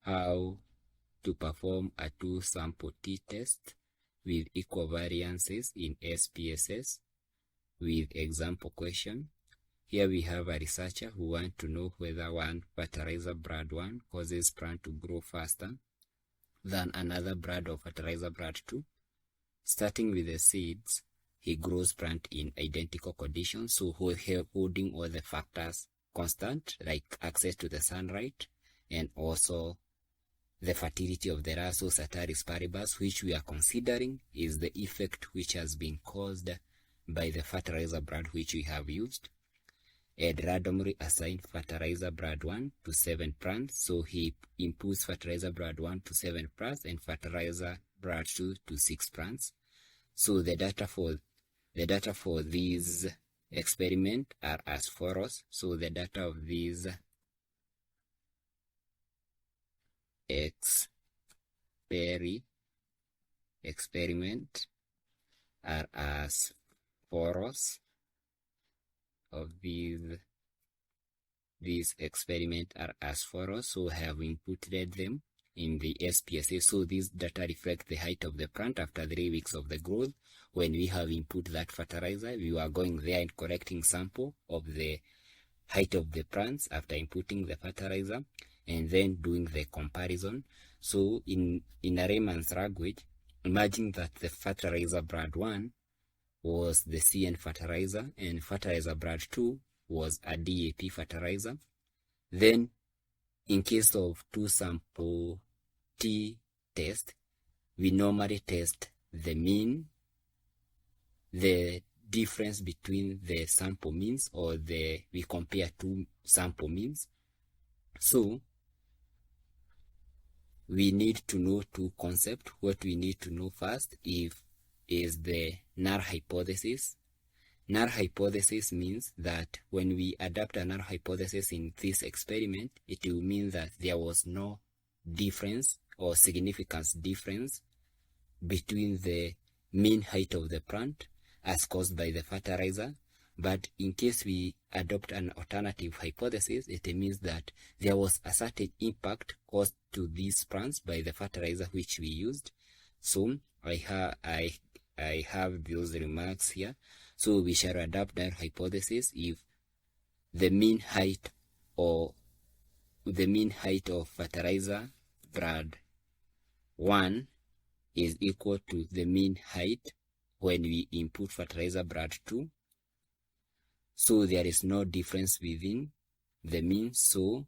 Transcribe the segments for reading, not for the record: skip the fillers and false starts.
how to perform a two-sample t-test with equal variances in SPSS with example question. Here we have a researcher who wants to know whether one fertilizer brand 1 causes plant to grow faster than another brand of fertilizer brand 2. Starting with the seeds, he grows plant in identical conditions, so holding all the factors constant, like access to the sunlight and also the fertility of the Russell Sataris paribus, which we are considering is the effect which has been caused by the fertilizer brand which we have used, and randomly assign fertilizer brand 1 to 7 plants. So he inputs fertilizer brand 1 to 7 plants and fertilizer brand 2 to 6 plants. So the data for these experiment are as follows. So the data of these experiment are as follows. Of these experiment are as follows. So I have inputted them in the SPSS. So these data reflect the height of the plant after 3 weeks of the growth. When we have input that fertilizer, we are going there and collecting sample of the height of the plants after inputting the fertilizer and then doing the comparison. So in a layman's language, imagine that the fertilizer brand 1 was the CN fertilizer and fertilizer brand 2 was a DAP fertilizer. Then in case of two-sample t-test, we normally test the mean, the difference between the sample means, or we compare two sample means. So we need to know two concepts. What we need to know first is the null hypothesis. Null hypothesis means that when we adopt a null hypothesis in this experiment, it will mean that there was no difference or significant difference between the mean height of the plant as caused by the fertilizer. But in case we adopt an alternative hypothesis, it means that there was a certain impact caused to these plants by the fertilizer which we used. So I have those remarks here. So we shall adopt that hypothesis if the mean height of fertilizer brand 1 is equal to the mean height when we input fertilizer brand 2. So there is no difference within the means. So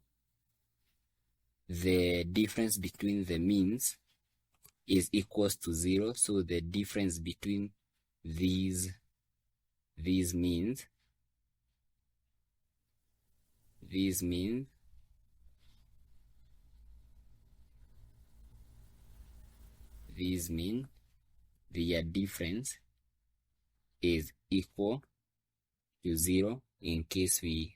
the difference between the means is equals to 0. So the difference between these means their difference is equal to 0 in case we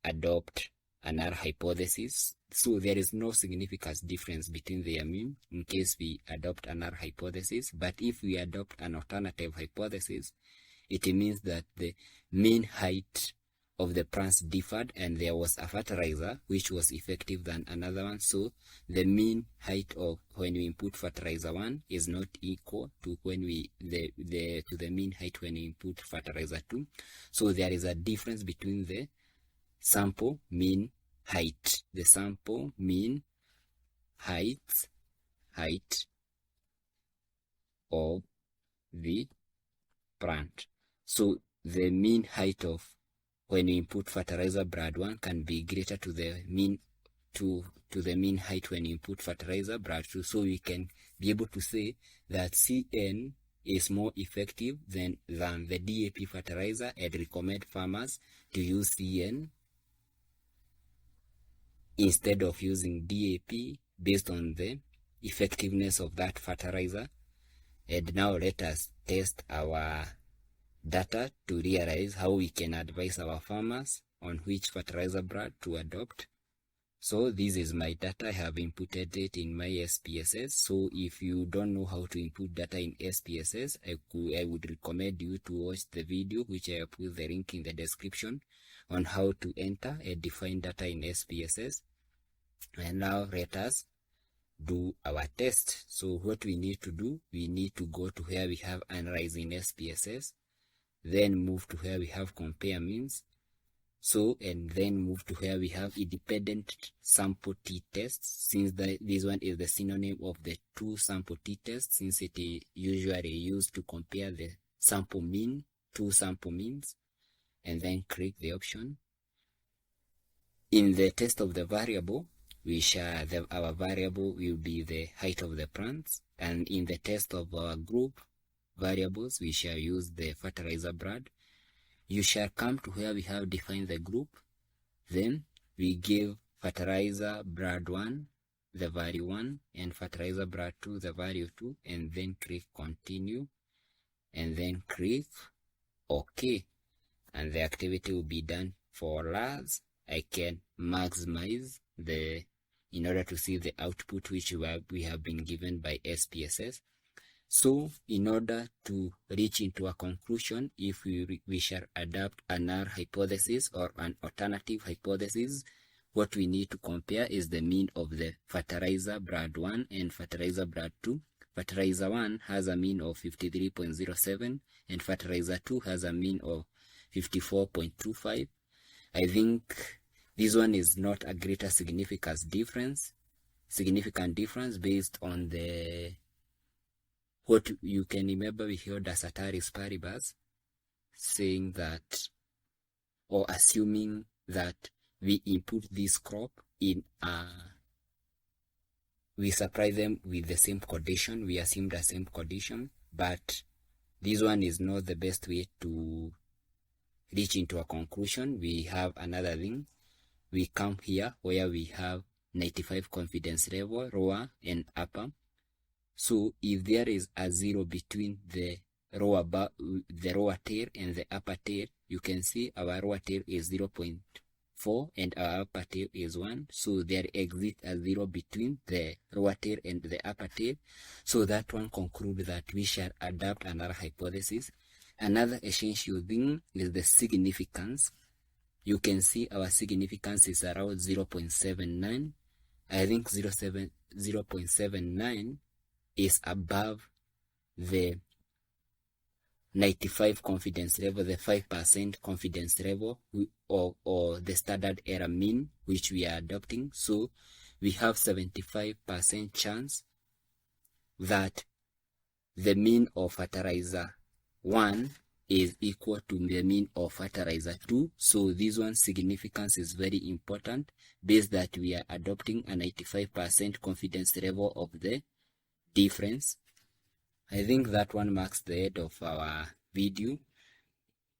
adopt another hypothesis. So there is no significant difference between their mean in case we adopt another hypothesis. But if we adopt an alternative hypothesis, it means that the mean height of the plants differed and there was a fertilizer which was effective than another one. So the mean height of when we input fertilizer 1 is not equal to the mean height when we input fertilizer 2. So there is a difference between the sample mean height, the sample mean height of the plant. So the mean height of when we input fertilizer brand 1 can be greater to the mean the mean height when you input fertilizer brand 2. So we can be able to say that CN is more effective than the DAP fertilizer, and recommend farmers to use CN instead of using DAP based on the effectiveness of that fertilizer. And now let us test our data to realize how we can advise our farmers on which fertilizer brand to adopt. So this is my data. I have inputted it in my SPSS. So if you don't know how to input data in SPSS, I would recommend you to watch the video, which I have put the link in the description, on how to enter and define data in SPSS. And now let us do our test. So what we need to do, we need to go to where we have analyze in SPSS, then move to where we have compare means, and then move to where we have independent sample t-test, since this one is the synonym of the two sample t-test, since it is usually used to compare the sample mean, two sample means, and then click the option. In the test of the variable, our variable will be the height of the plants, and in the test of our group variables, we shall use the fertilizer brand. You shall come to where we have defined the group, then we give fertilizer brand 1 the value 1 and fertilizer brand 2 the value 2, and then click continue, and then click OK, and the activity will be done for us. I can maximize in order to see the output which we have been given by SPSS. So in order to reach into a conclusion, if we shall adopt a null hypothesis or an alternative hypothesis, what we need to compare is the mean of the fertilizer brand 1 and fertilizer brand 2. Fertilizer 1 has a mean of 53.07 and fertilizer 2 has a mean of 54.25. I think this one is not a greater significant difference based on what you can remember we heard as ceteris paribus, saying that, or assuming that we input this crop in we supply them with the same condition, we assume the same condition, but this one is not the best way to reach into a conclusion. We have another thing. We come here where we have 95 confidence level, lower and upper. So if there is a 0 between the lower tail and the upper tail, you can see our lower tail is 0.4 and our upper tail is 1. So there exists a 0 between the lower tail and the upper tail. So that one concludes that we shall adopt another hypothesis. Another essential thing is the significance. You can see our significance is around 0.79. I think 0.79 is above the 95 confidence level, the 5% confidence level, or the standard error mean which we are adopting. So we have 75% chance that the mean of fertilizer 1 is equal to the mean of fertilizer 2. So this one's significance is very important, based that we are adopting a 95% confidence level of the difference. I think that one marks the end of our video.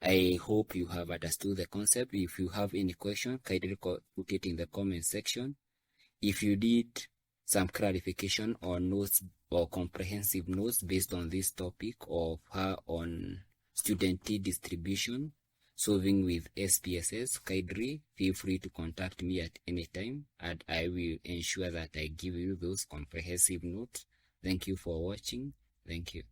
I hope you have understood the concept. If you have any question, kindly put it in the comment section. If you need some clarification or notes or comprehensive notes based on this topic of how on student T distribution solving with SPSS, kindly feel free to contact me at any time, and I will ensure that I give you those comprehensive notes. Thank you for watching. Thank you.